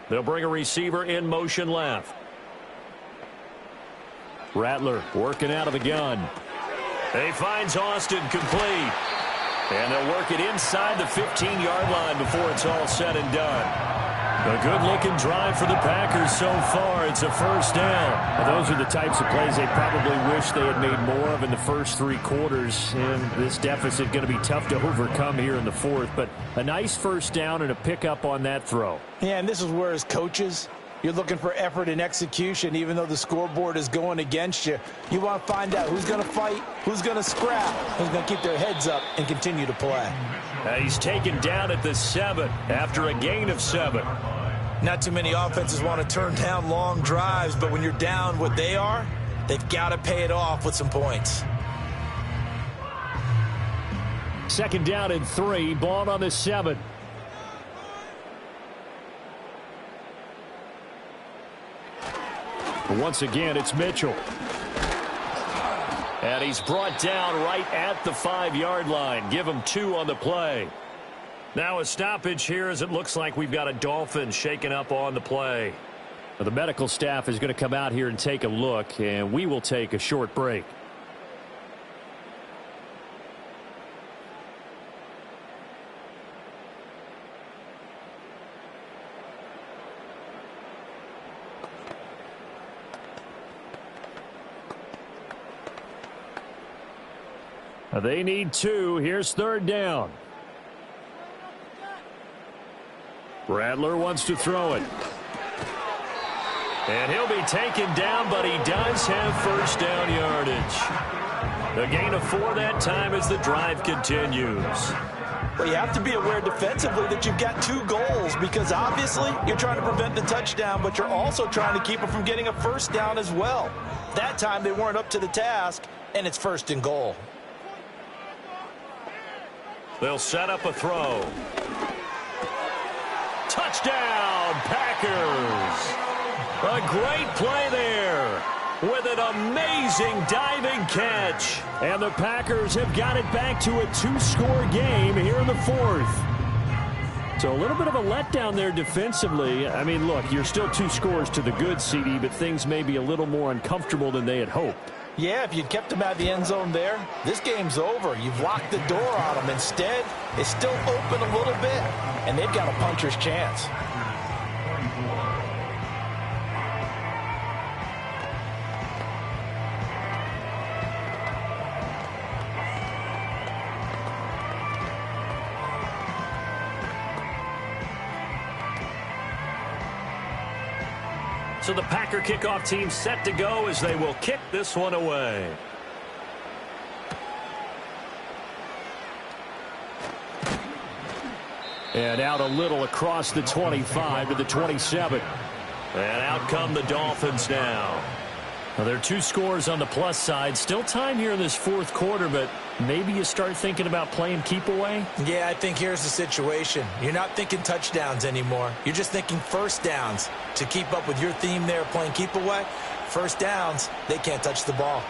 They'll bring a receiver in motion left. Rattler working out of the gun. He finds Austin complete. And they'll work it inside the 15-yard line before it's all said and done. A good-looking drive for the Packers so far. It's a first down. Well, those are the types of plays they probably wish they had made more of in the first 3 quarters. And this deficit going to be tough to overcome here in the fourth. But a nice first down and a pickup on that throw. Yeah, and this is where as coaches, you're looking for effort and execution. Even though the scoreboard is going against you, you want to find out who's going to fight, who's going to scrap, who's going to keep their heads up and continue to play. He's taken down at the 7 after a gain of 7. Not too many offenses want to turn down long drives, but when you're down what they are, they've got to pay it off with some points. Second down and 3, ball on the 7. Once again, it's Mitchell. And he's brought down right at the 5-yard line. Give him 2 on the play. Now a stoppage here as it looks like we've got a Dolphin shaken up on the play. Well, the medical staff is going to come out here and take a look, and we will take a short break. They need 2. Here's third down. Rattler wants to throw it. And he'll be taken down, but he does have first down yardage. A gain of 4 that time as the drive continues. Well, you have to be aware defensively that you've got 2 goals because obviously you're trying to prevent the touchdown, but you're also trying to keep it from getting a first down as well. That time they weren't up to the task, and it's first and goal. They'll set up a throw. Touchdown, Packers! A great play there with an amazing diving catch. And the Packers have got it back to a 2-score game here in the fourth. So a little bit of a letdown there defensively. I mean, look, you're still 2 scores to the good, CD, but things may be a little more uncomfortable than they had hoped. Yeah, if you'd kept them out of the end zone there, this game's over. You've locked the door on them. Instead, it's still open a little bit, and they've got a puncher's chance. So the Packer kickoff team set to go as they will kick this one away. And out a little across the 25 to the 27. And out come the Dolphins now. Well, there are 2 scores on the plus side. Still time here in this fourth quarter, but maybe you start thinking about playing keep away? Yeah, I think here's the situation. You're not thinking touchdowns anymore. You're just thinking first downs. To keep up with your theme there, playing keep away, first downs, they can't touch the ball.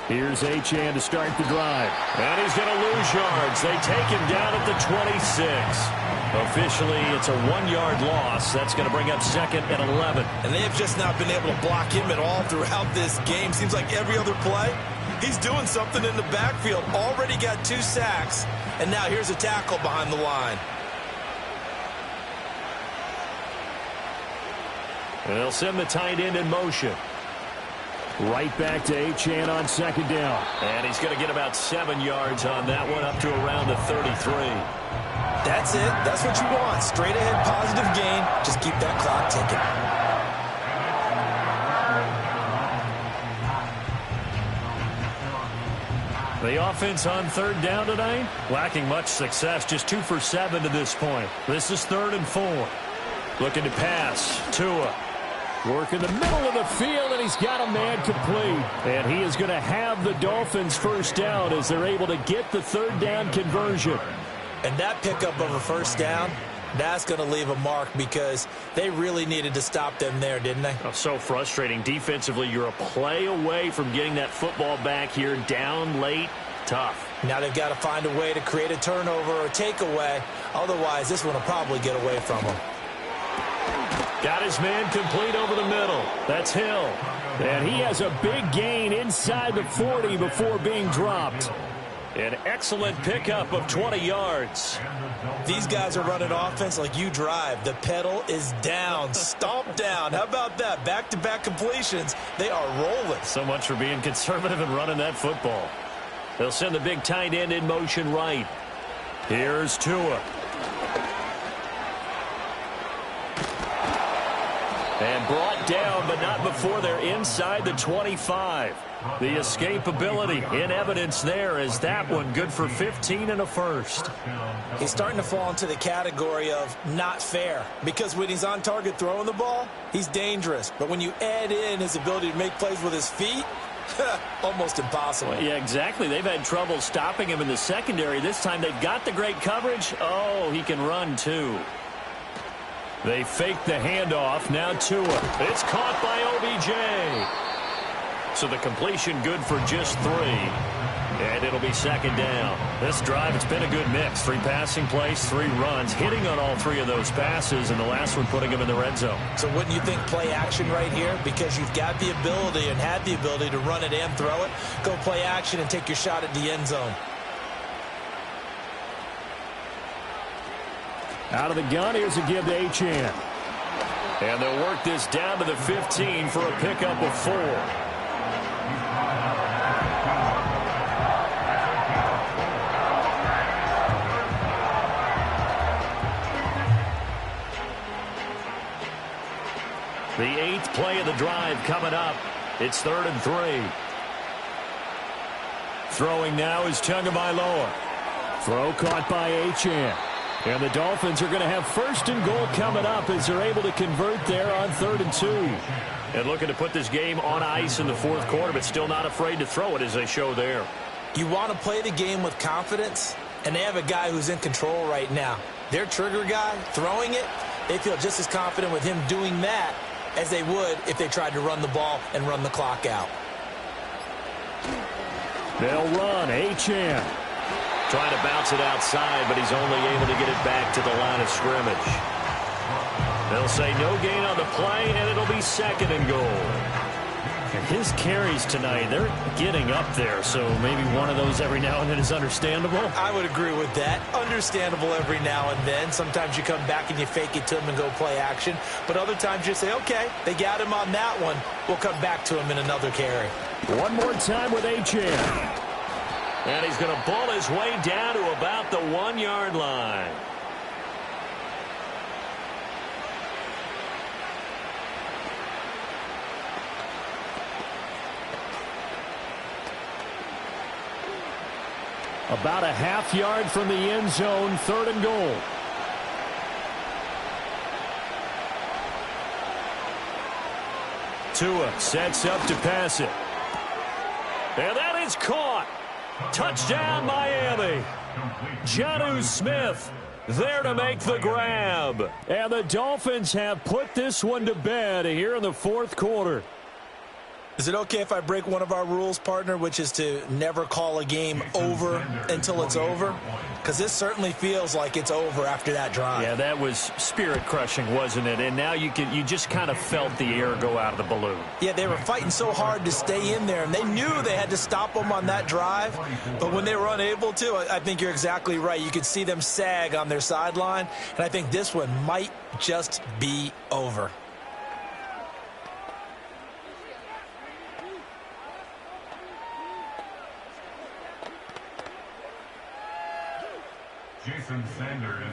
Here's A13end to start the drive. And he's going to lose yards. They take him down at the 26. Officially, it's a 1-yard loss. That's going to bring up 2nd and 11. And they have just not been able to block him at all throughout this game. Seems like every other play, he's doing something in the backfield. Already got 2 sacks. And now here's a tackle behind the line. And they'll send the tight end in motion. Right back to A13end on 2nd down. And he's going to get about 7 yards on that one, up to around the 33. That's it. That's what you want. Straight ahead positive gain. Just keep that clock ticking. The offense on 3rd down tonight, lacking much success, just 2 for 7 to this point. This is 3rd and 4. Looking to pass. Tua. Work in the middle of the field, and he's got a man complete. And he is going to have the Dolphins first down as they're able to get the 3rd down conversion. And that pickup of a first down, that's going to leave a mark because they really needed to stop them there, didn't they? Oh, so frustrating. Defensively, you're a play away from getting that football back here down late. Tough. Now they've got to find a way to create a turnover or takeaway. Otherwise, this one will probably get away from him. Got his man complete over the middle. That's Hill. And he has a big gain inside the 40 before being dropped. An excellent pickup of 20 yards. These guys are running offense like you drive. The pedal is down, stomped down. How about that? Back-to-back completions. They are rolling. So much for being conservative and running that football. They'll send the big tight end in motion right. Here's Tua. And brought down, but not before they're inside the 25. The escapability in evidence there as that one good for 15 and a first. He's starting to fall into the category of not fair, because when he's on target throwing the ball, he's dangerous. But when you add in his ability to make plays with his feet, almost impossible. Well, yeah, exactly. They've had trouble stopping him in the secondary. This time they've got the great coverage. Oh, he can run too. They fake the handoff. Now Tua. It's caught by OBJ. So the completion good for just 3. And it'll be second down. This drive, it's been a good mix. 3 passing plays, 3 runs, hitting on all 3 of those passes, and the last one putting him in the red zone. So wouldn't you think play action right here? Because you've got the ability and had the ability to run it and throw it. Go play action and take your shot at the end zone. Out of the gun, here's a give to A13end. And they'll work this down to the 15 for a pickup of 4. The 8th play of the drive coming up. It's 3rd and 3. Throwing now is Tagovailoa. Throw caught by A13end. And the Dolphins are going to have 1st and goal coming up as they're able to convert there on 3rd and 2. And looking to put this game on ice in the 4th quarter, but still not afraid to throw it as they show there. You want to play the game with confidence, and they have a guy who's in control right now. Their trigger guy, throwing it, they feel just as confident with him doing that as they would if they tried to run the ball and run the clock out. They'll run. A13end. Trying to bounce it outside, but he's only able to get it back to the line of scrimmage. They'll say no gain on the play, and it'll be 2nd and goal. And his carries tonight, they're getting up there, so maybe one of those every now and then is understandable. I would agree with that. Understandable every now and then. Sometimes you come back and you fake it to him and go play action. But other times you say, okay, they got him on that one. We'll come back to him in another carry. One more time with A13end. And he's going to ball his way down to about the 1-yard line. About a half yard from the end zone, 3rd and goal. Tua sets up to pass it. And that is caught. Touchdown, Miami. Jonnu Smith there to make the grab. And the Dolphins have put this one to bed here in the 4th quarter. Is it okay if I break one of our rules, partner, which is to never call a game over until it's over? Because this certainly feels like it's over after that drive. Yeah, that was spirit-crushing, wasn't it? And now you just kind of felt the air go out of the balloon. Yeah, they were fighting so hard to stay in there, and they knew they had to stop them on that drive. But when they were unable to, I think you're exactly right. You could see them sag on their sideline, and I think this one might just be over.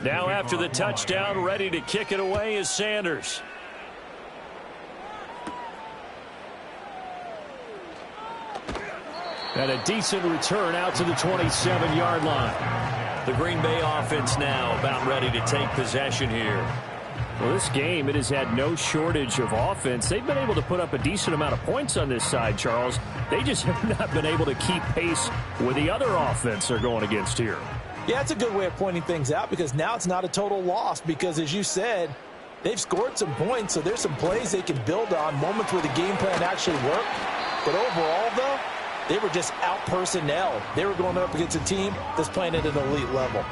Now after the touchdown, ready to kick it away is Sanders. And a decent return out to the 27-yard line. The Green Bay offense now about ready to take possession here. Well, this game, it has had no shortage of offense. They've been able to put up a decent amount of points on this side, Charles. They just have not been able to keep pace with the other offense they're going against here. Yeah, that's a good way of pointing things out, because now it's not a total loss, because as you said, they've scored some points, so there's some plays they can build on, moments where the game plan actually worked. But overall, though, They were just out-personnel. They were going up against a team that's playing at an elite level.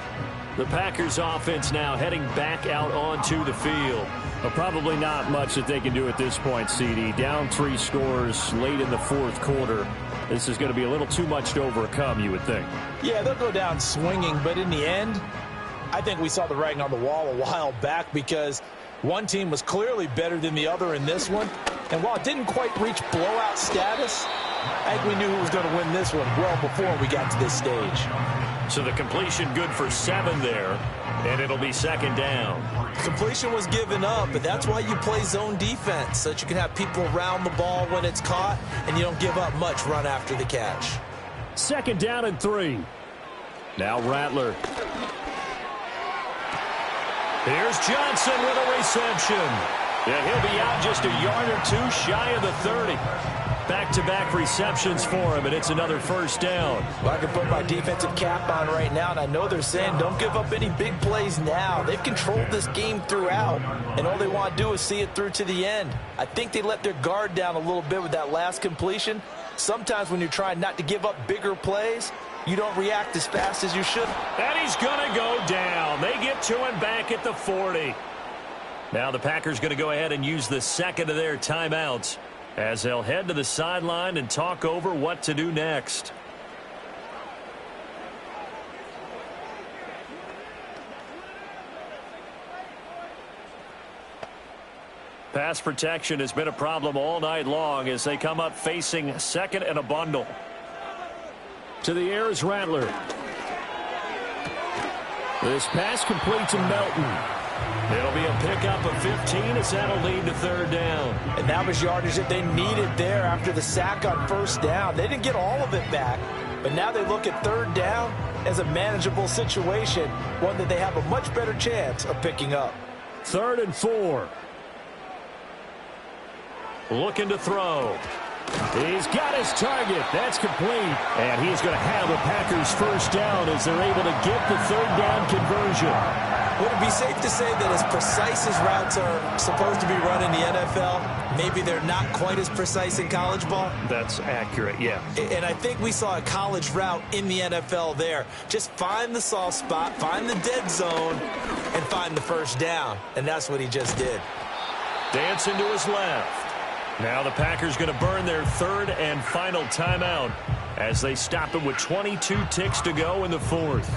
The Packers offense now heading back out onto the field. But probably not much that they can do at this point, CD. Down 3 scores late in the fourth quarter. This is going to be a little too much to overcome, you would think. Yeah, they'll go down swinging, but in the end, I think we saw the writing on the wall a while back because one team was clearly better than the other in this one. And while it didn't quite reach blowout status, I think we knew who was going to win this one well before we got to this stage. So the completion good for 7 there, and it'll be second down. Completion was given up, but that's why you play zone defense, so that you can have people around the ball when it's caught, and you don't give up much run after the catch. Second down and 3. Now Rattler. Here's Johnson with a reception. Yeah, he'll be out just a yard or 2 shy of the 30. Back-to-back receptions for him, and it's another first down. Well, I can put my defensive cap on right now, and I know they're saying don't give up any big plays now. They've controlled this game throughout, and all they want to do is see it through to the end. I think they let their guard down a little bit with that last completion. Sometimes when you're trying not to give up bigger plays, you don't react as fast as you should. And he's going to go down. They get to him back at the 40. Now the Packers going to go ahead and use the second of their timeouts as they'll head to the sideline and talk over what to do next. Pass protection has been a problem all night long as they come up facing second and a bundle. To the air is Rattler. This pass complete to Melton. It'll be a pickup of 15 as that'll lead to third down. And that was yardage that they needed there after the sack on first down. They didn't get all of it back, but now they look at third down as a manageable situation, one that they have a much better chance of picking up. 3rd and 4. Looking to throw. He's got his target. That's complete. And he's going to have the Packers first down as they're able to get the third down conversion. Would it be safe to say that as precise as routes are supposed to be run in the NFL, maybe they're not quite as precise in college ball? That's accurate, yeah. And I think we saw a college route in the NFL there. Just find the soft spot, find the dead zone, and find the first down. And that's what he just did. Dancing to his left. Now the Packers going to burn their third and final timeout as they stop it with 22 ticks to go in the fourth.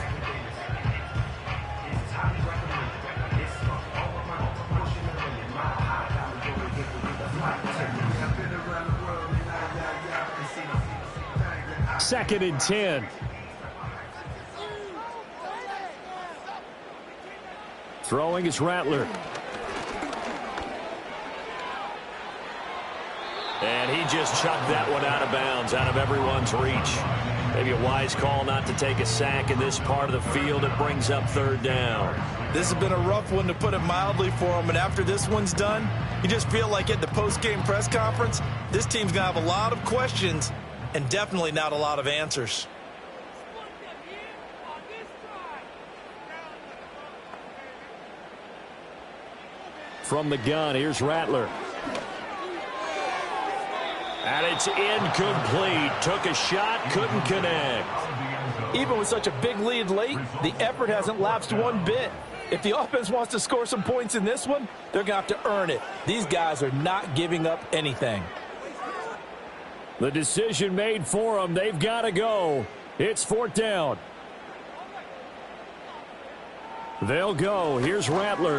Second and 10. Throwing is Rattler. And he just chucked that one out of bounds, out of everyone's reach. Maybe a wise call not to take a sack in this part of the field. It brings up third down. This has been a rough one, to put it mildly, for him. And after this one's done, you just feel like at the post-game press conference, this team's going to have a lot of questions and definitely not a lot of answers. From the gun, here's Rattler. And it's incomplete. Took a shot, couldn't connect. Even with such a big lead late, the effort hasn't lapsed one bit. If the offense wants to score some points in this one, they're going to have to earn it. These guys are not giving up anything. The decision made for them. They've got to go. It's 4th down. They'll go. Here's Rattler.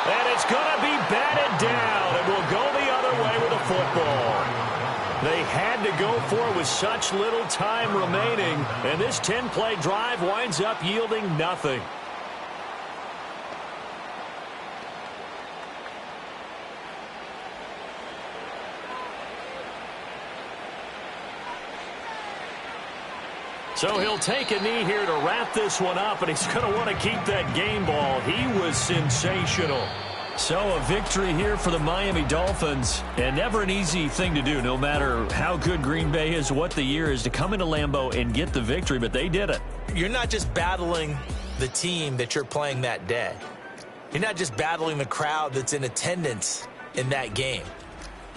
And it's going to be batted down, and will go the other way with a football. They had to go for it with such little time remaining, and this 10-play drive winds up yielding nothing. So he'll take a knee here to wrap this one up, and he's going to want to keep that game ball. He was sensational. So a victory here for the Miami Dolphins, and never an easy thing to do, no matter how good Green Bay is, what the year is, to come into Lambeau and get the victory, but they did it. You're not just battling the team that you're playing that day. You're not just battling the crowd that's in attendance in that game.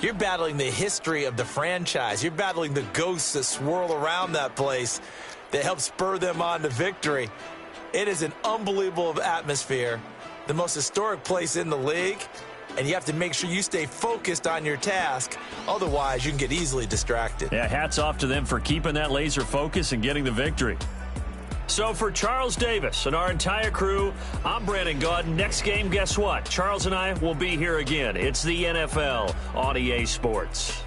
You're battling the history of the franchise. You're battling the ghosts that swirl around that place that help spur them on to victory. It is an unbelievable atmosphere, the most historic place in the league, and you have to make sure you stay focused on your task. Otherwise, you can get easily distracted. Yeah, hats off to them for keeping that laser focus and getting the victory. So for Charles Davis and our entire crew, I'm Brandon Gaudin. Next game, guess what? Charles and I will be here again. It's the NFL on EA Sports.